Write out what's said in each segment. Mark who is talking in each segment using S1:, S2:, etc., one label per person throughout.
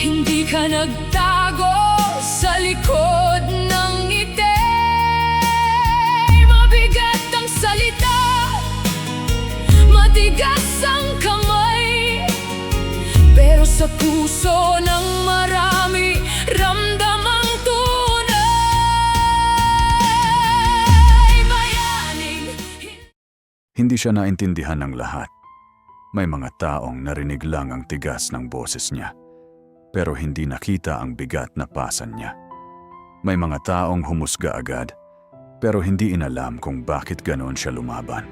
S1: Hindi ka nagtago sa likod ng ngiti. Mabigat ang salita, matigas ang kamay, pero sa puso ng marami, ramdam ang tunay. Bayaning
S2: Hindi siya naintindihan ng lahat. May mga taong narinig lang ang tigas ng boses niya, pero hindi nakita ang bigat na pasan niya. May mga taong humusga agad, pero hindi inalam kung bakit ganoon siya lumaban.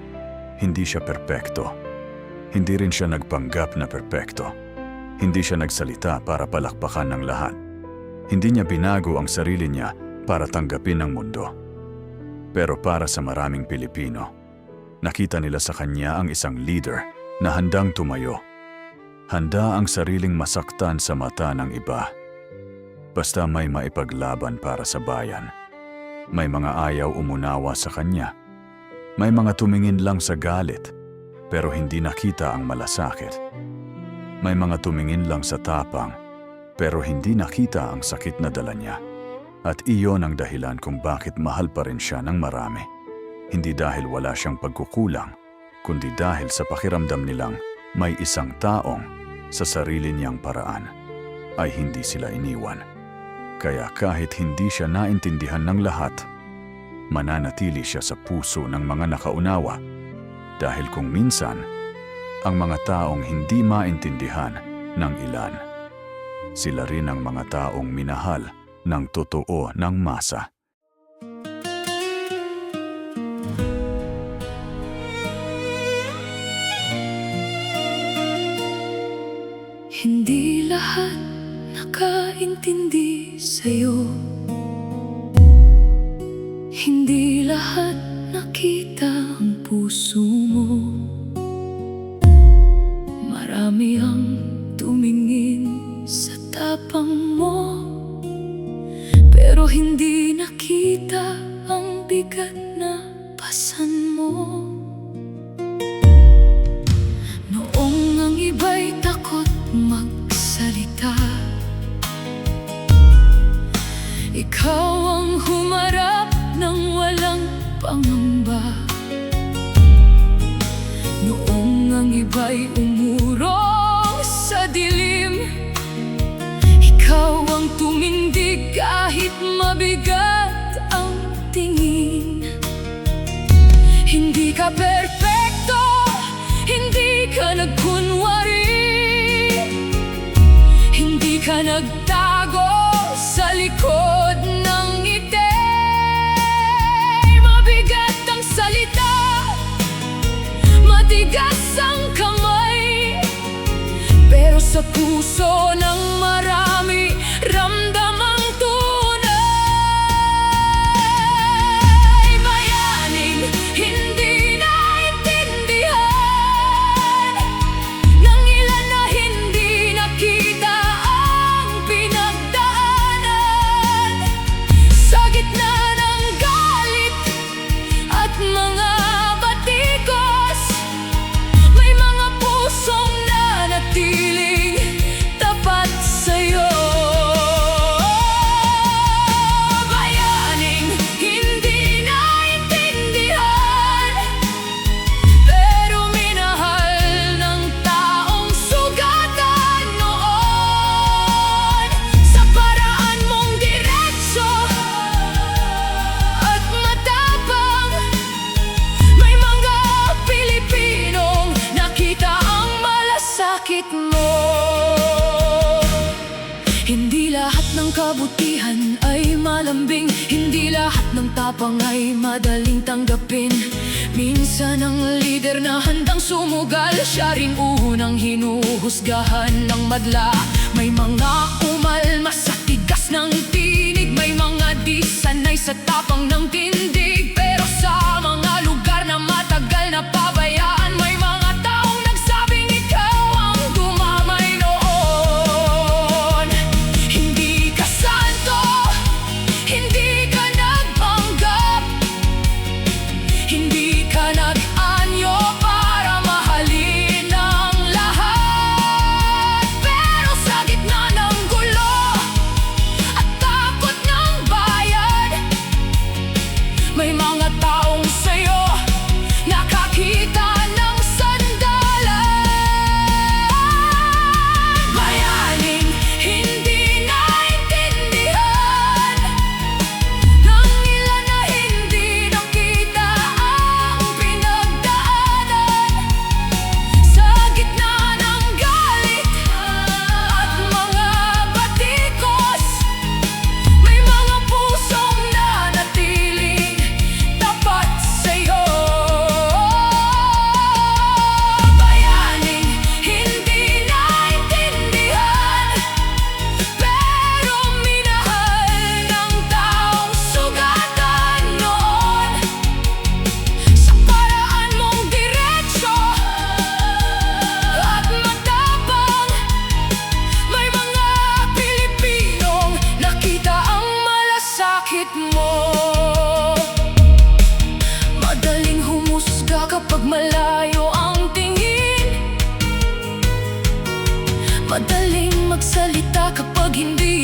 S2: Hindi siya perpekto. Hindi rin siya nagpanggap na perpekto. Hindi siya nagsalita para palakpakan ng lahat. Hindi niya binago ang sarili niya para tanggapin ang mundo. Pero para sa maraming Pilipino, nakita nila sa kanya ang isang leader na handang tumayo. Handa ang sariling masaktan sa mata ng iba. Basta may maipaglaban para sa bayan. May mga ayaw umunawa sa kanya. May mga tumingin lang sa galit, pero hindi nakita ang malasakit. May mga tumingin lang sa tapang, pero hindi nakita ang sakit na dala niya. At iyon ang dahilan kung bakit mahal pa rin siya ng marami. Hindi dahil wala siyang pagkukulang, kundi dahil sa pakiramdam nilang may isang taong sa sarili niyang paraan ay hindi sila iniwan. Kaya kahit hindi siya naintindihan ng lahat, mananatili siya sa puso ng mga nakaunawa. Dahil kung minsan, ang mga taong hindi maintindihan ng ilan, sila rin ang mga taong minahal ng totoo ng masa.
S1: Hindi lahat nakaintindi sa'yo. Hindi lahat nakita ang puso mo. Marami ang tumingin sa tapang mo, pero hindi nakita ang bigat na pasan mo. Noong ang iba'y takot magsalita, ikaw ang humarap ng walang pangamba. Noong ang iba'y umurong sa dilim, ikaw ang tumindig kahit mabigat ang tingin. Hindi ka perfecto, hindi ka nagkunwari, hindi ka nagtago sa likod ng ngiti. Mabigat ang salita, matigas ang kamay, pero sa puso ng marami, ramdam ang tunay. Bayaning hindi naintindihan ng ilan na hindi nakita ang pinagdaanan. Sa gitna ng galit at mga batikos, may mga pusong nanatiling tapat sa'yo. Bayaning hindi naintindihan, pero minahal ng taong sugatan noon. Sa paraan mong diretso at matapang, may mga Pilipinong nakita ang malasakit mo. Hindi lahat ng kabutihan ay malambing, hindi lahat ng tapang ay madaling tanggapin. Minsan ang lider na handang sumugal, siya rin unang hinuhusgahan ng madla. May mga umalma sa tigas ng tinig, may mga di sanay sa tapang ng tindig. Pero sa mga lugar na matagal na pabayaan, may mga taong nagsabing ikaw ang dumamay noon. Hindi ka santo, hindi ka nagpanggap, hindi ka nag-anyo para mahalin ang lahat. Pero sa gitna ng gulo, madaling magsalita kapag hindi